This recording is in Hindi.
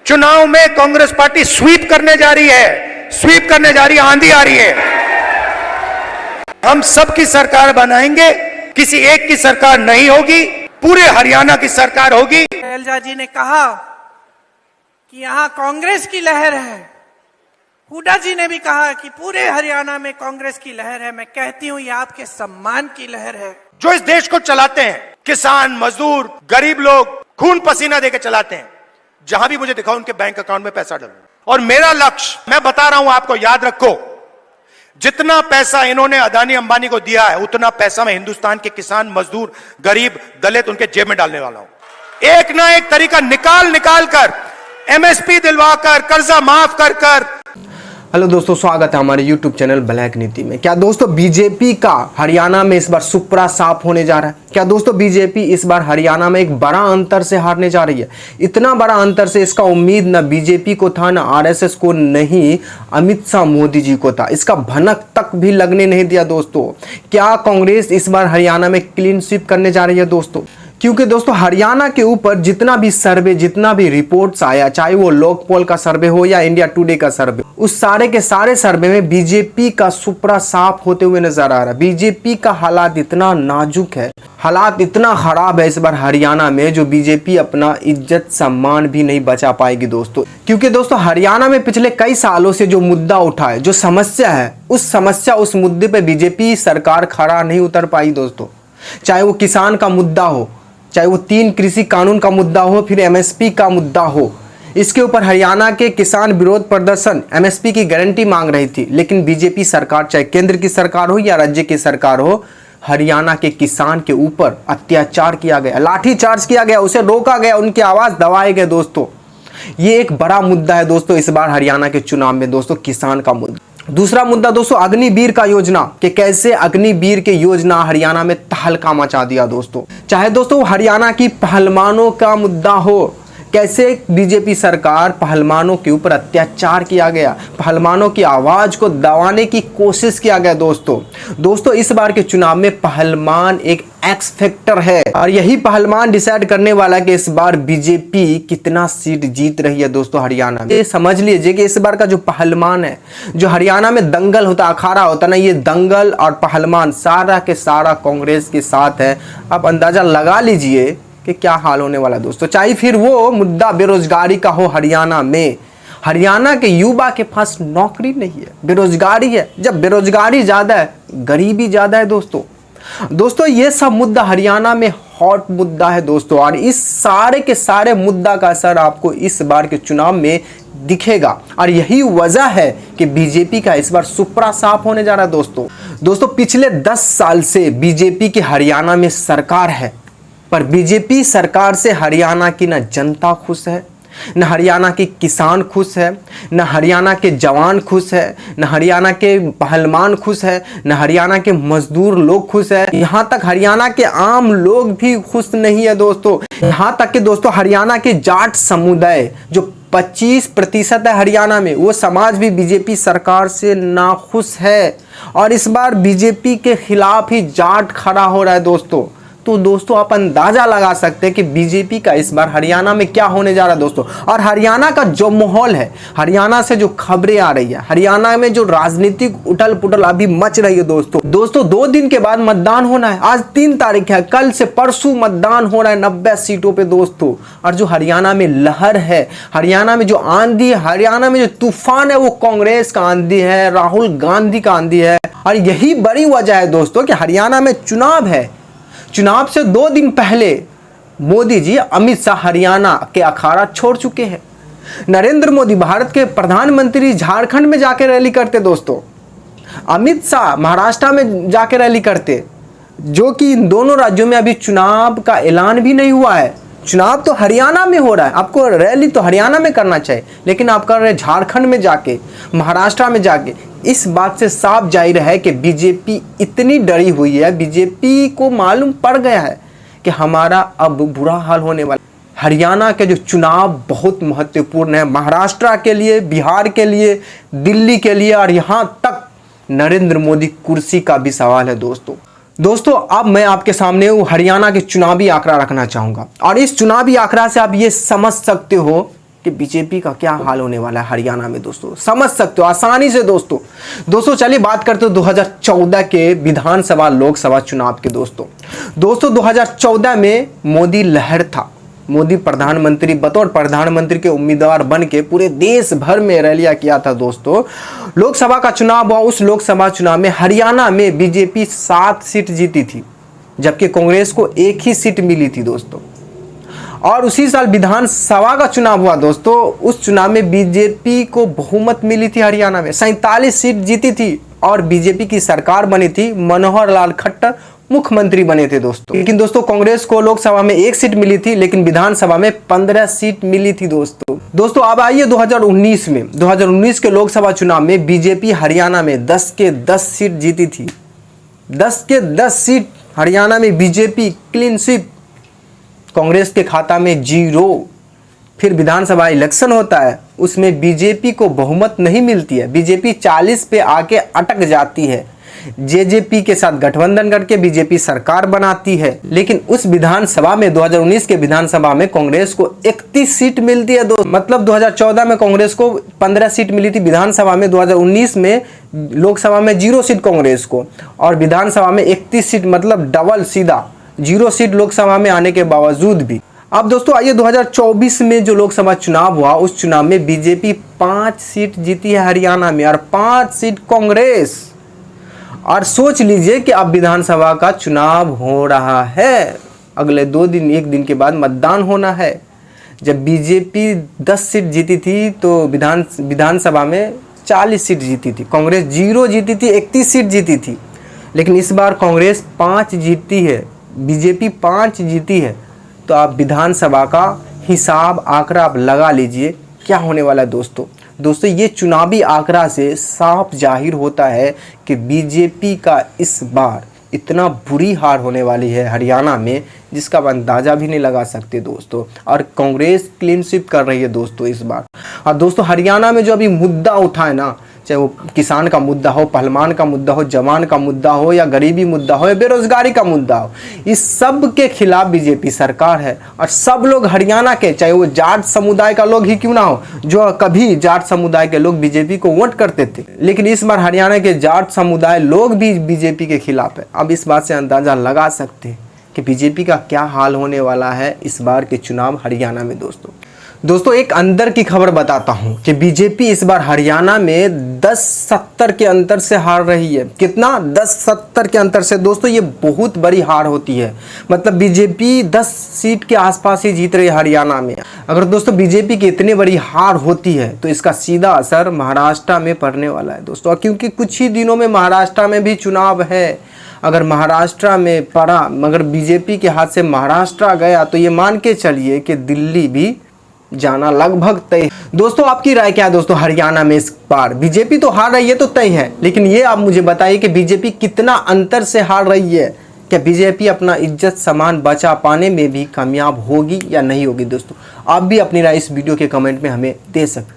चुनाव में कांग्रेस पार्टी स्वीप करने जा रही है, स्वीप करने जा रही है, आंधी आ रही है। हम सबकी सरकार बनाएंगे, किसी एक की सरकार नहीं होगी, पूरे हरियाणा की सरकार होगी। शैलजा जी ने कहा कि यहां कांग्रेस की लहर है। हुड्डा जी ने भी कहा कि पूरे हरियाणा में कांग्रेस की लहर है। मैं कहती हूं ये आपके सम्मान की लहर है। जो इस देश को चलाते हैं, किसान, मजदूर, गरीब लोग खून पसीना देकर चलाते हैं। जहां भी मुझे दिखाओ उनके बैंक अकाउंट में पैसा डालो। और मेरा लक्ष्य, मैं बता रहा हूं आपको, याद रखो, जितना पैसा इन्होंने अदानी अंबानी को दिया है, उतना पैसा मैं हिंदुस्तान के किसान, मजदूर, गरीब, दलित उनके जेब में डालने वाला हूं। एक ना एक तरीका निकाल कर एमएसपी दिलवाकर, कर्जा माफ कर। हेलो दोस्तों, स्वागत है हमारे YouTube चैनल ब्लैक नीति में। क्या दोस्तों बीजेपी का हरियाणा में इस बार सुपड़ा साफ होने जा रहा है? क्या दोस्तों बीजेपी इस बार हरियाणा में एक बड़ा अंतर से हारने जा रही है? इतना बड़ा अंतर से इसका उम्मीद न बीजेपी को था, न आरएसएस को, नहीं अमित शाह मोदी जी को था। इसका भनक तक भी लगने नहीं दिया दोस्तों। क्या कांग्रेस इस बार हरियाणा में क्लीन स्वीप करने जा रही है दोस्तों? क्योंकि दोस्तों हरियाणा के ऊपर जितना भी सर्वे, जितना भी रिपोर्ट्स आया, चाहे वो लोकपोल का सर्वे हो या इंडिया टुडे का सर्वे, उस सारे के सारे सर्वे में बीजेपी का सुपड़ा साफ होते हुए नजर आ रहा है। बीजेपी का हालात इतना नाजुक है, हालात इतना खराब है इस बार हरियाणा में, जो बीजेपी अपना इज्जत सम्मान भी नहीं बचा पाएगी दोस्तों। क्योंकि दोस्तों हरियाणा में पिछले कई सालों से जो मुद्दा उठा है, जो समस्या है, उस मुद्दे पे बीजेपी सरकार खड़ा नहीं उतर पाई दोस्तों। चाहे वो किसान का मुद्दा हो, चाहे वो 3 कृषि कानून का मुद्दा हो, फिर एमएसपी का मुद्दा हो, इसके ऊपर हरियाणा के किसान विरोध प्रदर्शन एमएसपी की गारंटी मांग रही थी। लेकिन बीजेपी सरकार, चाहे केंद्र की सरकार हो या राज्य की सरकार हो, हरियाणा के किसान के ऊपर अत्याचार किया गया, लाठीचार्ज किया गया, उसे रोका गया, उनकी आवाज दबाए गए दोस्तों। ये एक बड़ा मुद्दा है दोस्तों इस बार हरियाणा के चुनाव में दोस्तों, किसान का मुद्दा। दूसरा मुद्दा दोस्तों अग्निवीर का योजना, कि कैसे अग्निवीर के योजना हरियाणा में तहलका मचा दिया दोस्तों। चाहे दोस्तों हरियाणा की पहलवानों का मुद्दा हो, कैसे बीजेपी सरकार पहलवानों के ऊपर अत्याचार किया गया, पहलवानों की आवाज को दबाने की कोशिश किया गया दोस्तों इस बार के चुनाव में पहलवान एक एक्स फैक्टर है, और यही पहलवान डिसाइड करने वाला कि इस बार बीजेपी कितना सीट जीत रही है दोस्तों हरियाणा में। ये समझ लीजिए कि इस बार का जो पहलवान है, जो हरियाणा में दंगल होता, अखाड़ा होता ना, ये दंगल और पहलवान सारा के सारा कांग्रेस के साथ है। आप अंदाजा लगा लीजिए कि क्या हाल होने वाला दोस्तों। चाहे फिर वो मुद्दा बेरोजगारी का हो, हरियाणा में, हरियाणा के युवा के पास नौकरी नहीं है, बेरोजगारी है। जब बेरोजगारी ज्यादा है, गरीबी ज्यादा है दोस्तों ये सब मुद्दा हरियाणा में हॉट मुद्दा है दोस्तों। और इस सारे के सारे मुद्दा का असर आपको इस बार के चुनाव में दिखेगा, और यही वजह है कि बीजेपी का इस बार सुपड़ा साफ होने जा रहा है दोस्तों पिछले 10 साल से बीजेपी की हरियाणा में सरकार है, पर बीजेपी सरकार से हरियाणा की न जनता खुश है, न हरियाणा के किसान खुश है, न हरियाणा के जवान खुश है, न हरियाणा के पहलवान खुश है, न हरियाणा के मजदूर लोग खुश है। यहाँ तक हरियाणा के आम लोग भी खुश नहीं है दोस्तों। यहाँ तक कि दोस्तों हरियाणा के जाट समुदाय जो 25% है हरियाणा में, वो समाज भी बीजेपी सरकार से नाखुश है, और इस बार बीजेपी के खिलाफ ही जाट खड़ा हो रहा है दोस्तों। तो दोस्तों आप अंदाजा लगा सकते हैं कि बीजेपी का इस बार हरियाणा में क्या होने जा रहा है दोस्तों। और हरियाणा का जो माहौल है, हरियाणा से जो खबरें आ रही है, हरियाणा में जो राजनीतिक उठल पुटल अभी मच रही है दोस्तों 2 दिन के बाद मतदान होना है। आज 3 तारीख है, कल से परसों मतदान हो रहा है 90 सीटों पे दोस्तों। और जो हरियाणा में लहर है, हरियाणा में जो आंधी है, हरियाणा में जो तूफान है, वो कांग्रेस का आंधी है, राहुल गांधी का आंधी है। और यही बड़ी वजह है दोस्तों कि हरियाणा में चुनाव है। चुनाव से 2 दिन पहले मोदी जी, अमित शाह हरियाणा के अखाड़ा छोड़ चुके हैं। नरेंद्र मोदी भारत के प्रधानमंत्री झारखंड में जाके रैली करते दोस्तों, अमित शाह महाराष्ट्र में जाके रैली करते, जो कि इन दोनों राज्यों में अभी चुनाव का ऐलान भी नहीं हुआ है। चुनाव तो हरियाणा में हो रहा है, आपको रैली तो हरियाणा में करना चाहिए, लेकिन आप कर रहे झारखंड में जाके, महाराष्ट्र में जाके। इस बात से साफ जाहिर है कि बीजेपी इतनी डरी हुई है, बीजेपी को मालूम पड़ गया है कि हमारा अब बुरा हाल होने वाला। हरियाणा के जो चुनाव बहुत महत्वपूर्ण है, महाराष्ट्र के लिए, बिहार के लिए, दिल्ली के लिए, और यहाँ तक नरेंद्र मोदी कुर्सी का भी सवाल है दोस्तों अब मैं आपके सामने वो हरियाणा के चुनावी आंकड़ा रखना चाहूंगा, और इस चुनावी आंकड़ा से आप ये समझ सकते हो कि बीजेपी का क्या हाल होने वाला है हरियाणा में दोस्तों, समझ सकते हो आसानी से दोस्तों चलिए बात करते हो 2014 के विधानसभा लोकसभा चुनाव के दोस्तों 2014 में मोदी लहर था। मोदी प्रधानमंत्री बतौर प्रधानमंत्री के उम्मीदवार बन के पूरे देश भर में रैलियां किया था दोस्तों। लोकसभा का चुनाव हुआ, उस लोकसभा चुनाव में हरियाणा में बीजेपी 7 सीट जीती थी, जबकि कांग्रेस को 1 ही सीट मिली थी दोस्तों। और उसी साल विधानसभा का चुनाव हुआ दोस्तों, उस चुनाव में बीजेपी को बहुमत मिली थी हरियाणा में, 47 सीट जीती थी और बीजेपी की सरकार बनी थी, मनोहर लाल खट्टर मुख्यमंत्री बने थे दोस्तों। लेकिन दोस्तों कांग्रेस को लोकसभा में 1 सीट मिली थी, लेकिन विधानसभा में 15 सीट मिली थी दोस्तों। अब आइए 2019 में 2019 के लोकसभा चुनाव में बीजेपी हरियाणा में 10 के 10 सीट जीती थी। 10 के 10 सीट हरियाणा में बीजेपी क्लीन स्वीप, कांग्रेस के खाता में 0। फिर विधानसभा इलेक्शन होता है, उसमें बीजेपी को बहुमत नहीं मिलती है, बीजेपी 40 पे आके अटक जाती है। जेजेपी के साथ गठबंधन करके बीजेपी सरकार बनाती है, लेकिन उस विधानसभा में 2019 के विधानसभा में कांग्रेस को 31 सीट मिलती है दोस्तों। मतलब 2014 में कांग्रेस को 15 सीट मिली थी विधानसभा में, 2019 में लोकसभा में 0 सीट कांग्रेस को और विधानसभा में 31 सीट, मतलब डबल सीधा 0 सीट लोकसभा में आने के बावजूद भी। अब दोस्तों आइए 2024 में जो लोकसभा चुनाव हुआ, उस चुनाव में बीजेपी 5 सीट जीती है हरियाणा में और 5 सीट कांग्रेस। और सोच लीजिए कि अब विधानसभा का चुनाव हो रहा है, अगले 1 दिन के बाद मतदान होना है। जब बीजेपी 10 सीट जीती थी तो विधानसभा में 40 सीट जीती थी, कांग्रेस 0 जीती थी, 31 सीट जीती थी। लेकिन इस बार कांग्रेस 5 जीती है, बीजेपी 5 जीती है, तो आप विधानसभा का हिसाब आंकड़ा आप लगा लीजिए क्या होने वाला है दोस्तों ये चुनावी आंकड़ा से साफ जाहिर होता है कि बीजेपी का इस बार इतना बुरी हार होने वाली है हरियाणा में, जिसका आप अंदाजा भी नहीं लगा सकते दोस्तों। और कांग्रेस क्लीन स्वीप कर रही है दोस्तों इस बार। और दोस्तों हरियाणा में जो अभी मुद्दा उठा है ना, चाहे वो किसान का मुद्दा हो, पहलवान का मुद्दा हो, जवान का मुद्दा हो, या गरीबी मुद्दा हो, या बेरोजगारी का मुद्दा हो, इस सब के खिलाफ बीजेपी सरकार है। और सब लोग हरियाणा के, चाहे वो जाट समुदाय का लोग ही क्यों ना हो, जो कभी जाट समुदाय के लोग बीजेपी को वोट करते थे, लेकिन इस बार हरियाणा के जाट समुदाय लोग भी बीजेपी के खिलाफ है। अब इस बात से अंदाजा लगा सकते हैं कि बीजेपी का क्या हाल होने वाला है इस बार के चुनाव हरियाणा में दोस्तों एक अंदर की खबर बताता हूं कि बीजेपी इस बार हरियाणा में 10-70 के अंतर से हार रही है। कितना? 10-70 के अंतर से दोस्तों, ये बहुत बड़ी हार होती है। मतलब बीजेपी 10 सीट के आसपास ही जीत रही है हरियाणा में। अगर दोस्तों बीजेपी की इतनी बड़ी हार होती है तो इसका सीधा असर महाराष्ट्र में पड़ने वाला है दोस्तों, क्योंकि कुछ ही दिनों में महाराष्ट्र में भी चुनाव है। अगर महाराष्ट्र में पड़ा, मगर बीजेपी के हाथ से महाराष्ट्र गया, तो ये मान के चलिए कि दिल्ली भी जाना लगभग तय। दोस्तों आपकी राय क्या है दोस्तों हरियाणा में इस बार? बीजेपी तो हार रही है तो तय है, लेकिन ये आप मुझे बताइए कि बीजेपी कितना अंतर से हार रही है? क्या बीजेपी अपना इज्जत सामान बचा पाने में भी कामयाब होगी या नहीं होगी? दोस्तों आप भी अपनी राय इस वीडियो के कमेंट में हमें दे सकते हैं।